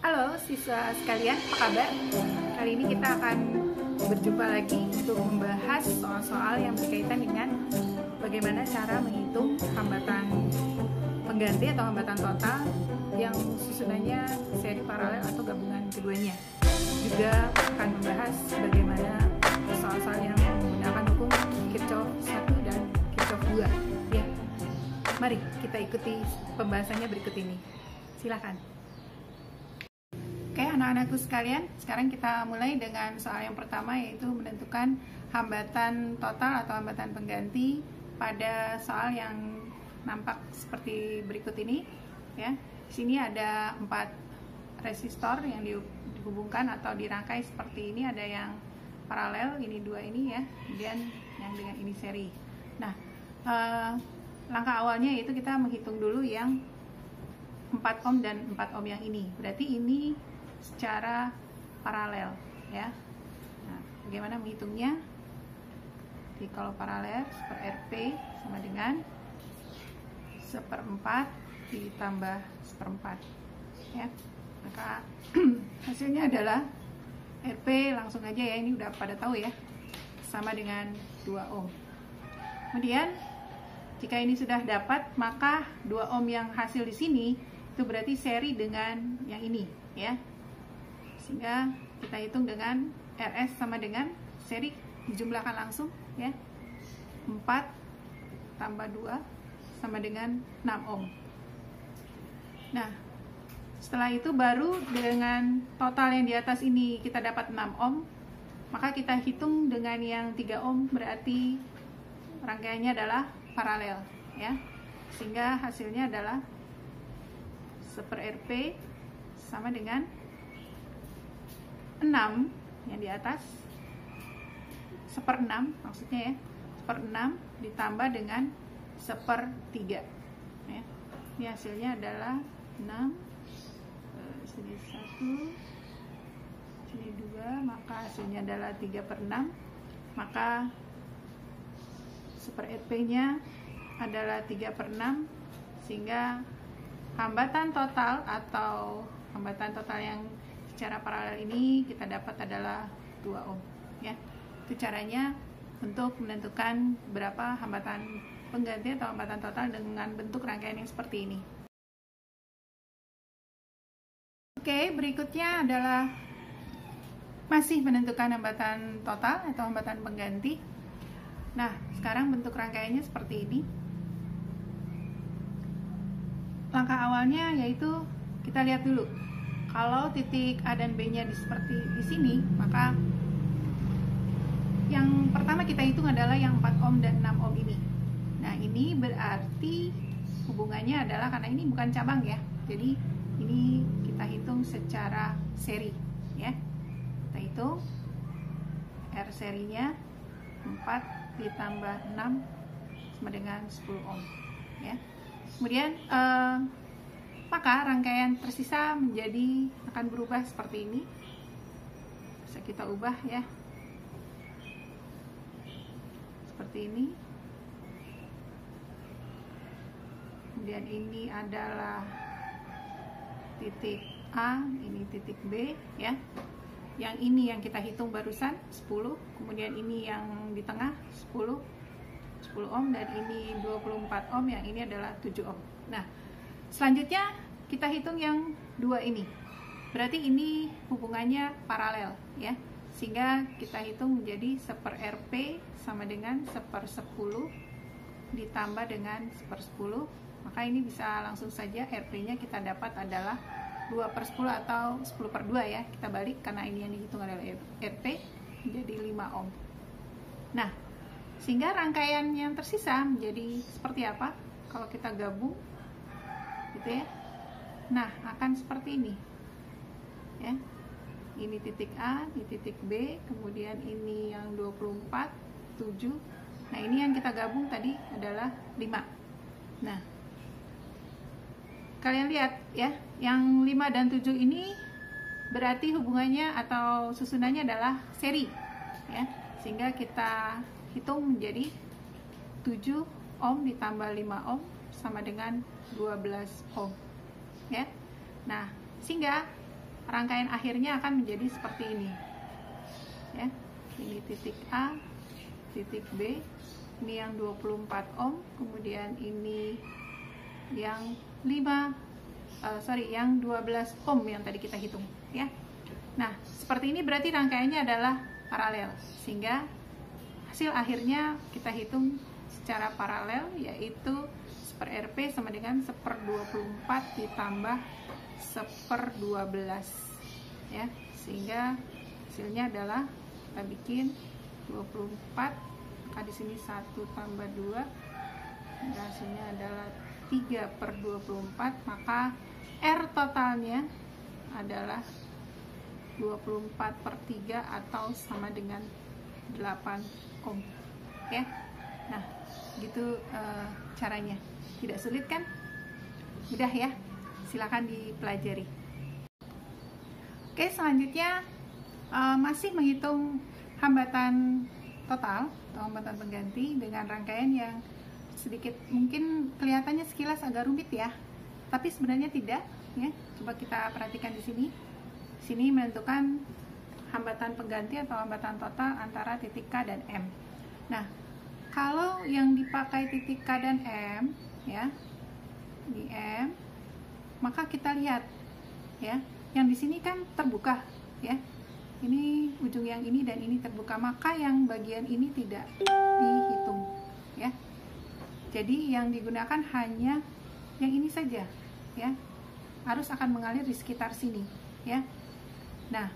Halo siswa sekalian, apa kabar? Kali ini kita akan berjumpa lagi untuk membahas soal-soal yang berkaitan dengan bagaimana cara menghitung hambatan pengganti atau hambatan total yang susunannya seri paralel atau gabungan keduanya. Juga akan membahas bagaimana soal-soal yang menggunakan hukum Kirchhoff 1 dan Kirchhoff 2. Ya, mari kita ikuti pembahasannya berikut ini. Silakan. Oke, anak-anakku sekalian, sekarang kita mulai dengan soal yang pertama, yaitu menentukan hambatan total atau hambatan pengganti pada soal yang nampak seperti berikut ini. Ya, di sini ada 4 resistor yang dihubungkan atau dirangkai seperti ini. Ada yang paralel, ini 2 ini ya, kemudian yang dengan ini seri. Nah, langkah awalnya yaitu kita menghitung dulu yang 4 ohm dan 4 ohm yang ini. Berarti ini secara paralel ya. Nah, bagaimana menghitungnya? Jadi kalau paralel, Rp sama dengan 1/4 ditambah 1/4 ya. Maka hasilnya adalah Rp, langsung aja ya, ini udah pada tahu ya, sama dengan 2 ohm. Kemudian jika ini sudah dapat, maka 2 ohm yang hasil di sini itu berarti seri dengan yang ini ya. Sehingga kita hitung dengan RS sama dengan seri, dijumlahkan langsung ya. 4 tambah 2 sama dengan 6 ohm. Nah, setelah itu baru dengan total yang di atas ini kita dapat 6 ohm, maka kita hitung dengan yang 3 ohm, berarti rangkaiannya adalah paralel ya. Sehingga hasilnya adalah 1/Rp sama dengan 6 yang di atas, 1/6 maksudnya ya, 1/6 ditambah dengan 1/3 ya. Ini hasilnya adalah 6, sini 1, sini 2, maka hasilnya adalah 3/6. Maka 1/Rp nya adalah 3/6, sehingga hambatan total atau hambatan total yang secara paralel ini kita dapat adalah 2 ohm ya. Itu caranya untuk menentukan berapa hambatan pengganti atau hambatan total dengan bentuk rangkaian yang seperti ini. Oke, berikutnya adalah masih menentukan hambatan total atau hambatan pengganti. Nah, sekarang bentuk rangkaiannya seperti ini. Langkah awalnya yaitu kita lihat dulu. Kalau titik A dan B-nya seperti di sini, maka yang pertama kita hitung adalah yang 4 ohm dan 6 ohm ini. Nah, ini berarti hubungannya adalah, karena ini bukan cabang ya, jadi ini kita hitung secara seri ya. Kita hitung R serinya 4 ditambah 6 sama dengan 10 ohm ya. Kemudian maka rangkaian tersisa akan berubah seperti ini. Bisa kita ubah ya, seperti ini. Kemudian ini adalah titik A, ini titik B ya. Yang ini yang kita hitung barusan 10, kemudian ini yang di tengah 10 ohm, dan ini 24 ohm, yang ini adalah 7 ohm. Nah, selanjutnya kita hitung yang 2 ini. Berarti ini hubungannya paralel ya. Sehingga kita hitung menjadi 1/Rp sama dengan 1/10 ditambah dengan 1/10. Maka ini bisa langsung saja Rp-nya kita dapat adalah 2/10 atau 10/2 ya. Kita balik karena ini yang dihitung adalah Rp, menjadi 5 ohm. Nah, sehingga rangkaian yang tersisa menjadi seperti apa kalau kita gabung gitu ya. Nah, akan seperti ini ya. Ini titik A, ini titik B, kemudian ini yang 24, 7. Nah, ini yang kita gabung tadi adalah 5. Nah, kalian lihat ya, yang 5 dan 7 ini berarti hubungannya atau susunannya adalah seri ya. Sehingga kita hitung menjadi 7 ohm ditambah 5 ohm sama dengan 12 ohm ya. Nah, sehingga rangkaian akhirnya akan menjadi seperti ini ya. Ini titik A, titik B, ini yang 24 ohm, kemudian ini yang 12 ohm yang tadi kita hitung ya. Nah, seperti ini berarti rangkaiannya adalah paralel, sehingga hasil akhirnya kita hitung secara paralel, yaitu 1/Rp sama dengan 1/24 ditambah 1/12 ya, sehingga hasilnya adalah kita bikin 24, maka di sini 1 tambah 2, hasilnya adalah 3/24, maka R totalnya adalah 24/3 atau sama dengan 8 ohm ya. Nah, gitu caranya. Tidak sulit kan? Mudah ya? Silakan dipelajari. Oke, selanjutnya masih menghitung hambatan total atau hambatan pengganti dengan rangkaian yang sedikit mungkin kelihatannya sekilas agak rumit ya, tapi sebenarnya tidak ya. Coba kita perhatikan di sini. Sini menentukan hambatan pengganti atau hambatan total antara titik K dan M. Nah, kalau yang dipakai titik K dan M ya, di M, maka kita lihat ya, yang di sini kan terbuka ya. Ini ujung yang ini dan ini terbuka, maka yang bagian ini tidak dihitung ya. Jadi yang digunakan hanya yang ini saja ya. Arus akan mengalir di sekitar sini ya. Nah,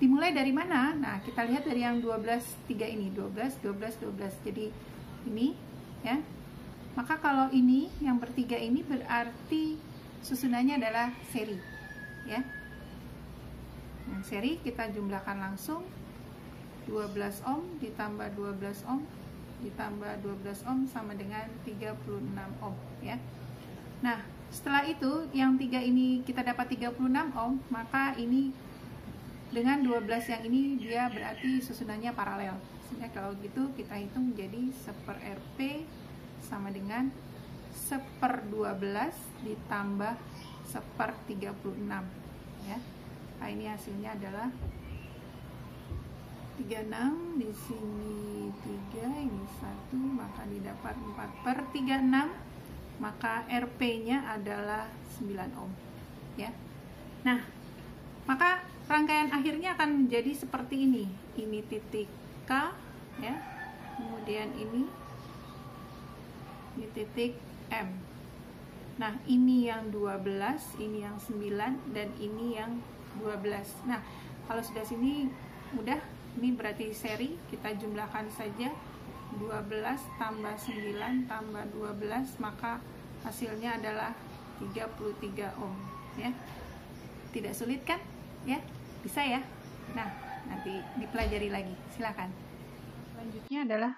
dimulai dari mana? Nah, kita lihat dari yang 12/3 ini, 12, 12, 12. Jadi ini ya. Maka kalau ini yang bertiga ini berarti susunannya adalah seri ya. Yang seri kita jumlahkan langsung, 12 ohm ditambah 12 ohm ditambah 12 ohm sama dengan 36 ohm ya. Nah, setelah itu yang 3 ini kita dapat 36 ohm, maka ini dengan 12 yang ini dia berarti susunannya paralel. Sehingga kalau gitu kita hitung menjadi 1/Rp sama dengan 1/12 ditambah 1/36 ya. Nah, ini hasilnya adalah 36, di sini 3, ini 1, maka didapat 4/36, maka Rp-nya adalah 9 ohm ya. Nah, maka rangkaian akhirnya akan menjadi seperti ini. Ini titik K ya, kemudian ini titik M. Nah, ini yang 12, ini yang 9, dan ini yang 12. Nah, kalau sudah sini mudah, ini berarti seri, kita jumlahkan saja 12 tambah 9 tambah 12, maka hasilnya adalah 33 ohm ya. Tidak sulit kan? Ya, bisa ya. Nah, nanti dipelajari lagi. Silakan. Selanjutnya adalah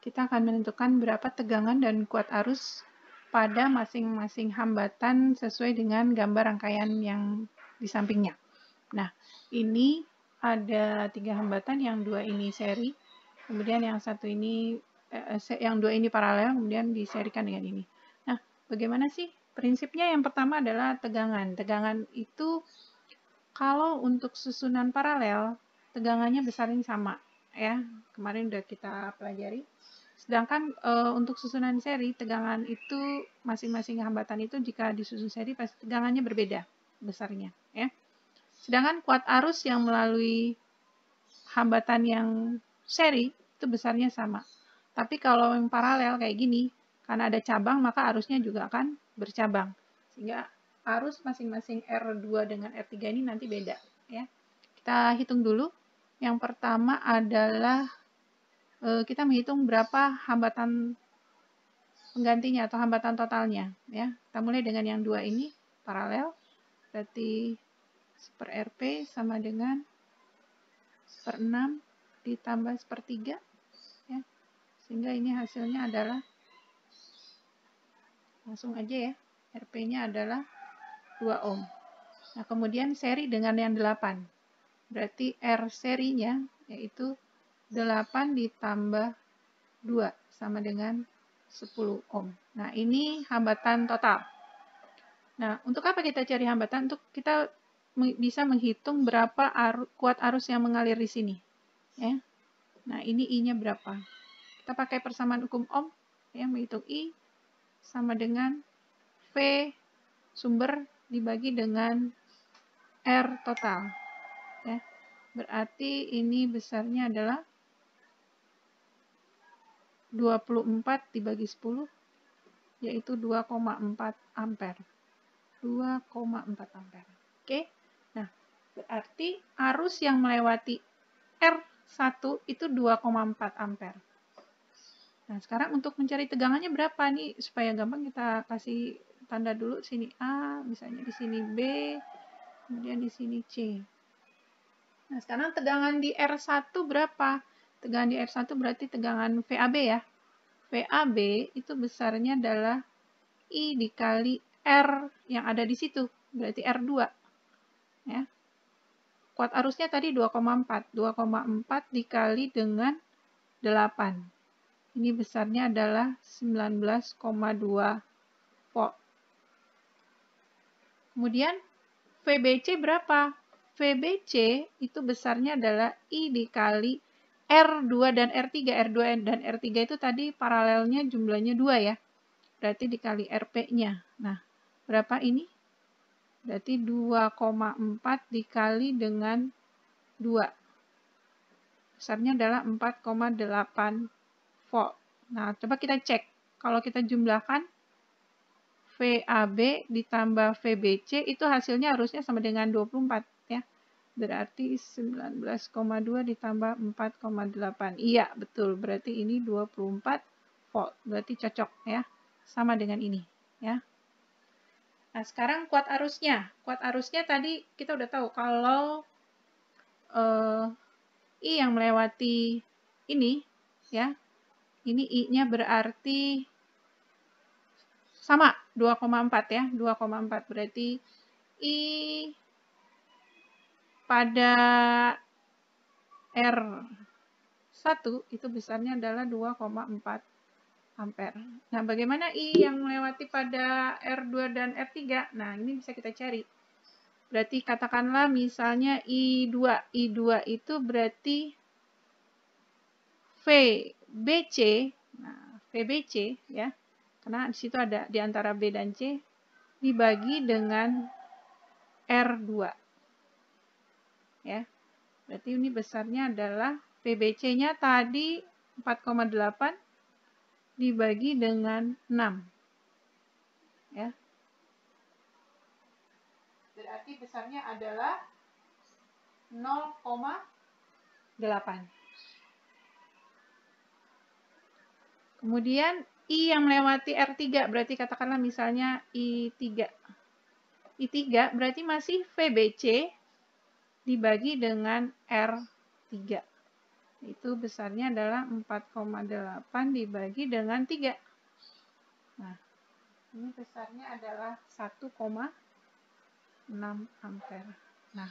kita akan menentukan berapa tegangan dan kuat arus pada masing-masing hambatan sesuai dengan gambar rangkaian yang di sampingnya. Nah, ini ada 3 hambatan, yang 2 ini seri, kemudian yang satu ini yang 2 ini paralel, kemudian diserikan dengan ini. Nah, bagaimana sih prinsipnya? Yang pertama adalah tegangan. Tegangan itu kalau untuk susunan paralel, tegangannya besarnya sama ya. Kemarin udah kita pelajari. Sedangkan untuk susunan seri, tegangan itu masing-masing hambatan itu jika disusun seri pasti tegangannya berbeda besarnya ya. Sedangkan kuat arus yang melalui hambatan yang seri itu besarnya sama. Tapi kalau yang paralel kayak gini, karena ada cabang maka arusnya juga akan bercabang. Sehingga arus masing-masing R2 dengan R3 ini nanti beda ya. Kita hitung dulu. Yang pertama adalah kita menghitung berapa hambatan penggantinya atau hambatan totalnya ya. Kita mulai dengan yang 2 ini paralel, berarti 1/Rp sama dengan 1/6 ditambah 1/3 ya. Sehingga ini hasilnya adalah, langsung aja ya, Rp-nya adalah 2 ohm. Nah, kemudian seri dengan yang 8. Berarti R serinya yaitu 8 ditambah 2 sama dengan 10 ohm. Nah, ini hambatan total. Nah, untuk apa kita cari hambatan? Untuk kita bisa menghitung berapa kuat arus yang mengalir di sini. Ya. Nah, ini I-nya berapa? Kita pakai persamaan hukum Ohm, ya, menghitung I sama dengan V sumber dibagi dengan R total. Ya. Berarti ini besarnya adalah 24 dibagi 10, yaitu 2,4 ampere. 2,4 ampere. Oke. Nah, berarti arus yang melewati R1 itu 2,4 ampere. Nah, sekarang untuk mencari tegangannya berapa nih? Supaya gampang kita kasih tanda dulu sini A, misalnya di sini B, kemudian di sini C. Nah, sekarang tegangan di R1 berapa? Tegangan di R1 berarti tegangan VAB ya. VAB itu besarnya adalah I dikali R yang ada di situ, berarti R2. Ya. Kuat arusnya tadi 2,4. 2,4 dikali dengan 8. Ini besarnya adalah 19,2 volt. Kemudian VBC berapa? VBC itu besarnya adalah I dikali R2 dan R3. R2 dan R3 itu tadi paralelnya jumlahnya 2 ya. Berarti dikali RP-nya. Nah, berapa ini? Berarti 2,4 dikali dengan 2. Besarnya adalah 4,8 volt. Nah, coba kita cek. Kalau kita jumlahkan VAB ditambah VBC itu hasilnya harusnya sama dengan 24 ya. Berarti 19,2 ditambah 4,8. Iya, betul. Berarti ini 24 volt. Berarti cocok ya. Sama dengan ini ya. Nah, sekarang kuat arusnya. Kuat arusnya tadi kita udah tahu kalau I yang melewati ini ya. Ini I-nya berarti sama 2,4 ya. 2,4 berarti I pada R1 itu besarnya adalah 2,4 ampere. Nah, bagaimana I yang melewati pada R2 dan R3? Nah, ini bisa kita cari. Berarti katakanlah misalnya I2. I2 itu berarti VBC. Nah, VBC ya. Karena di situ ada di antara B dan C dibagi dengan R2. Ya. Berarti ini besarnya adalah VBC-nya tadi 4,8 dibagi dengan 6. Ya. Berarti besarnya adalah 0,8. Kemudian I yang melewati R3 berarti katakanlah misalnya I3. I3 berarti masih VBC dibagi dengan R3. Itu besarnya adalah 4,8 dibagi dengan 3. Nah, ini besarnya adalah 1,6 ampere. Nah,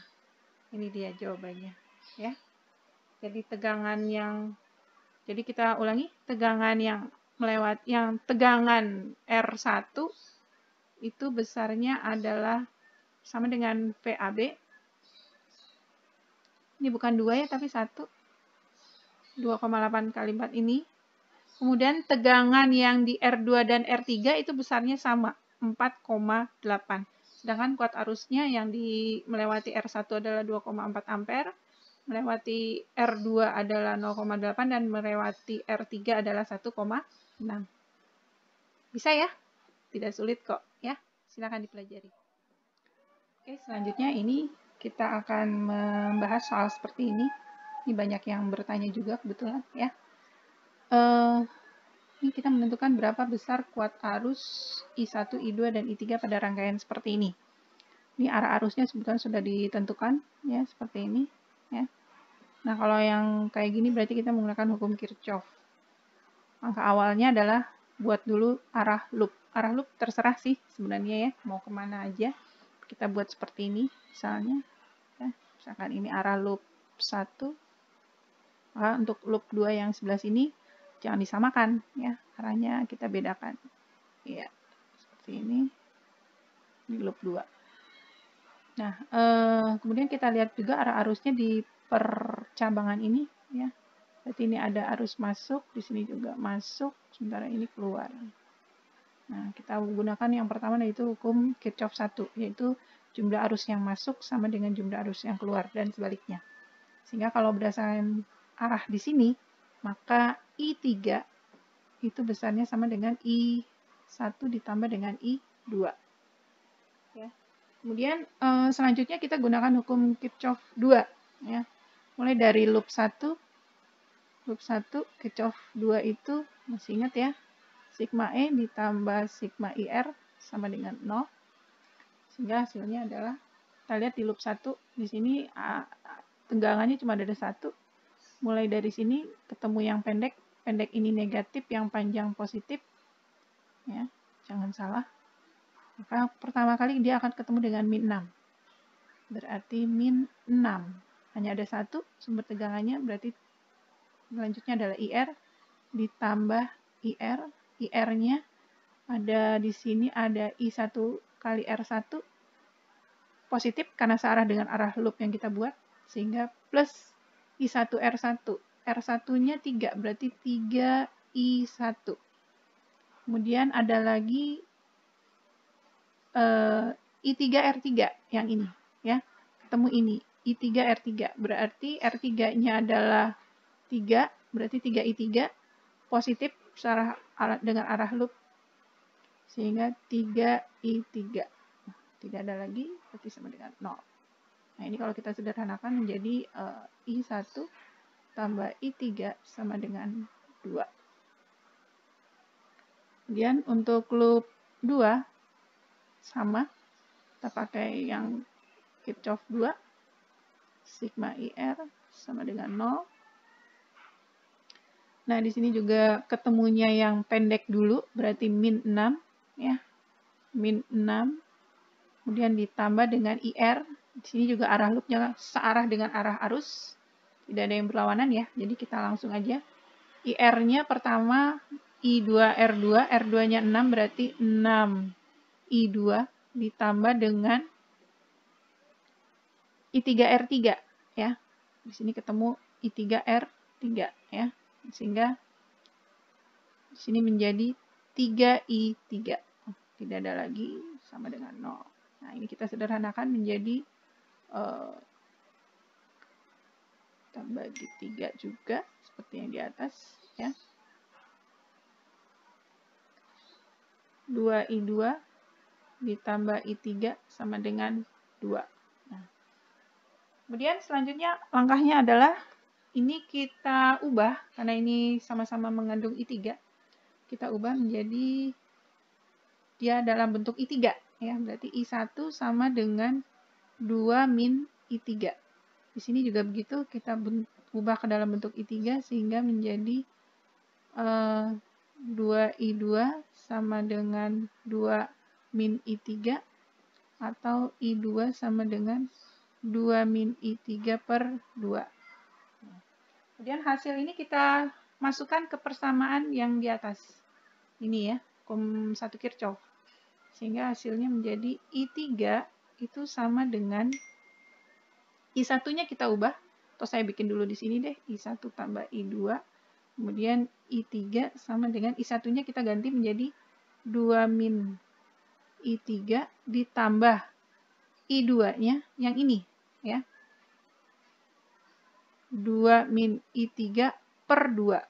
ini dia jawabannya ya. Jadi kita ulangi, tegangan yang tegangan R1 itu besarnya adalah sama dengan VAB. Ini bukan 2 ya, tapi 1. 2,8 kali 4 ini. Kemudian tegangan yang di R2 dan R3 itu besarnya sama, 4,8. Sedangkan kuat arusnya yang melewati R1 adalah 2,4 ampere, melewati R2 adalah 0,8 dan melewati R3 adalah 1,6. Bisa ya? Tidak sulit kok ya. Silakan dipelajari. Oke, selanjutnya ini kita akan membahas soal seperti ini. Ini banyak yang bertanya juga kebetulan ya. Ini kita menentukan berapa besar kuat arus I1, I2, dan I3 pada rangkaian seperti ini. Ini arah arusnya sebetulnya sudah ditentukan ya, seperti ini ya. Nah, kalau yang kayak gini berarti kita menggunakan hukum Kirchhoff. Langkah awalnya adalah buat dulu arah loop. Arah loop terserah sih sebenarnya ya, mau kemana aja. Kita buat seperti ini misalnya. Ya. Misalkan ini arah loop 1. Maka untuk loop 2 yang sebelah sini jangan disamakan ya, arahnya kita bedakan. Ya, seperti ini. di loop 2. Nah, kemudian kita lihat juga arah arusnya di percabangan ini ya. Berarti ini ada arus masuk, di sini juga masuk, sementara ini keluar. Nah, kita gunakan yang pertama yaitu hukum Kirchhoff 1, yaitu jumlah arus yang masuk sama dengan jumlah arus yang keluar dan sebaliknya. Sehingga kalau berdasarkan arah di sini, maka I3 itu besarnya sama dengan I1 ditambah dengan I2. Ya. Kemudian selanjutnya kita gunakan hukum Kirchhoff 2. Ya. Mulai dari loop 1 Kirchhoff 2 itu, masih ingat ya, sigma E ditambah sigma IR sama dengan 0. Sehingga hasilnya adalah, kita lihat di loop 1, di sini tenggangannya cuma ada 1. Mulai dari sini ketemu yang pendek ini negatif, yang panjang positif. Ya, jangan salah. Maka pertama kali dia akan ketemu dengan min 6. Berarti min 6. Hanya ada 1 sumber tegangannya, berarti selanjutnya adalah IR ditambah IR. IR-nya ada di sini ada I1 kali R1 positif karena searah dengan arah loop yang kita buat, sehingga plus I1 R1. R1-nya 3, berarti 3 I1. Kemudian ada lagi I3 R3 yang ini ya. Ketemu ini I3 R3, berarti R3-nya adalah 3, berarti 3 I3 positif searah dengan arah loop, sehingga 3 I3. Tidak ada lagi, berarti sama dengan 0. Nah, ini kalau kita sederhanakan menjadi I1 tambah I3 sama dengan 2. Kemudian untuk loop 2, sama, kita pakai yang Kirchhoff 2, sigma IR sama dengan 0. Nah, di sini juga ketemunya yang pendek dulu, berarti min 6, ya, min 6. Kemudian ditambah dengan IR, di sini juga arah loopnya searah dengan arah arus, tidak ada yang berlawanan ya, jadi kita langsung aja. IR-nya pertama I2 R2, R2-nya 6, berarti 6 I2 ditambah dengan I3 R3 ya. Di sini ketemu I3 R3 ya. Sehingga di sini menjadi 3 I3. Tidak ada lagi, sama dengan 0. Nah, ini kita sederhanakan menjadi kita bagi 3 juga seperti yang di atas ya. 2 I2 ditambah I3 sama dengan 2. Nah, kemudian selanjutnya langkahnya adalah ini kita ubah, karena ini sama-sama mengandung I3, kita ubah menjadi dia dalam bentuk I3 ya, berarti I1 sama dengan 2 min I3. Di sini juga begitu, kita ubah ke dalam bentuk I3 sehingga menjadi 2 I2 sama dengan 2 min I3 atau I2 sama dengan 2 min I3 per 2. Kemudian hasil ini kita masukkan ke persamaan yang di atas. Ini ya, hukum 1 Kirchhoff. Sehingga hasilnya menjadi I3 itu sama dengan I1-nya kita ubah. Atau saya bikin dulu di sini deh, I1 tambah I2. Kemudian I3 sama dengan I1-nya kita ganti menjadi 2 min I3 ditambah I2-nya yang ini ya. 2 min I3 per 2.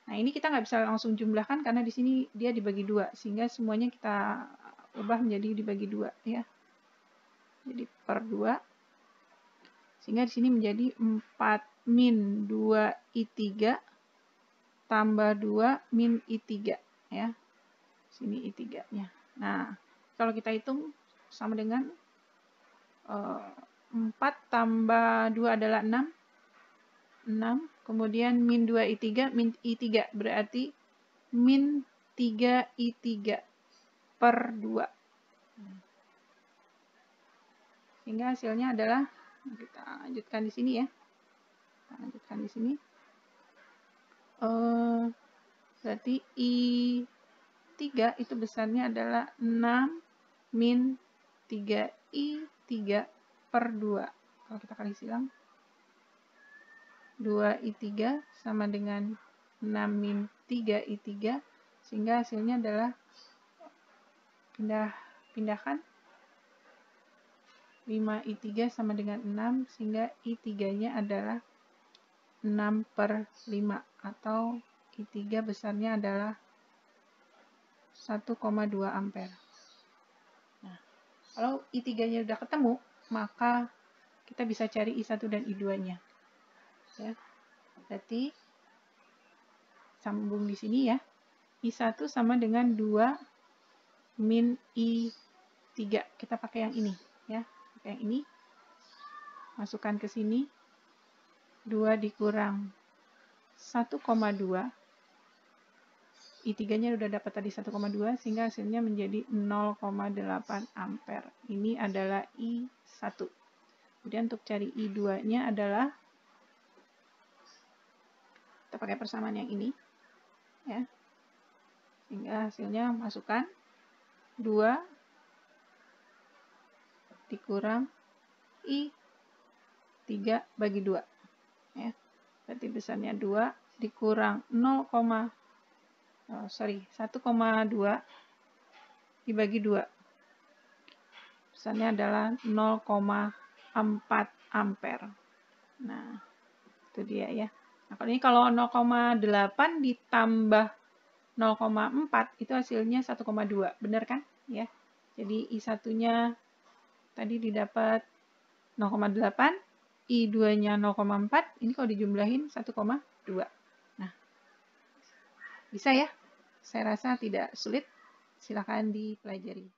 Nah, ini kita nggak bisa langsung jumlahkan karena di sini dia dibagi 2, sehingga semuanya kita ubah menjadi dibagi 2 ya. Jadi per 2. Sehingga di sini menjadi 4 min 2 I3 tambah 2 min I3 ya. Sini I3-nya. Nah, kalau kita hitung sama dengan 4 tambah 2 adalah 6. 6. Kemudian min 2 I3, min I3 berarti min 3 I3 per 2. Sehingga hasilnya adalah, kita lanjutkan di sini ya. Kita lanjutkan di sini. Berarti I3 itu besarnya adalah 6 min 3I3 per 2. Kalau kita kali silang, 2I3 sama dengan 6 min 3I3, sehingga hasilnya adalah pindahkan 5I3 sama dengan 6, sehingga I3-nya adalah 6 per 5, atau I3 besarnya adalah 1,2 ampere. Nah, kalau I3-nya sudah ketemu, maka kita bisa cari I1 dan I2-nya. Ya. Berarti sambung di sini ya. I1 sama dengan 2 min I3. Kita pakai yang ini ya. Pakai yang ini. Masukkan ke sini. 2 dikurang 1,2. I3-nya udah dapat tadi 1,2, sehingga hasilnya menjadi 0,8 ampere. Ini adalah I1. Kemudian untuk cari I2-nya adalah, kita pakai persamaan yang ini. Ya. Sehingga hasilnya masukkan 2 dikurang I3 bagi 2. Ya. Berarti besarnya 2 dikurang 1,2 dibagi 2. Besarnya adalah 0,4 ampere. Nah, itu dia ya. Nah, kalau 0,8 ditambah 0,4 itu hasilnya 1,2. Benar kan? Ya. Jadi I1-nya tadi didapat 0,8, I2-nya 0,4, ini kalau dijumlahin 1,2. Nah, bisa ya? Saya rasa tidak sulit, silakan dipelajari.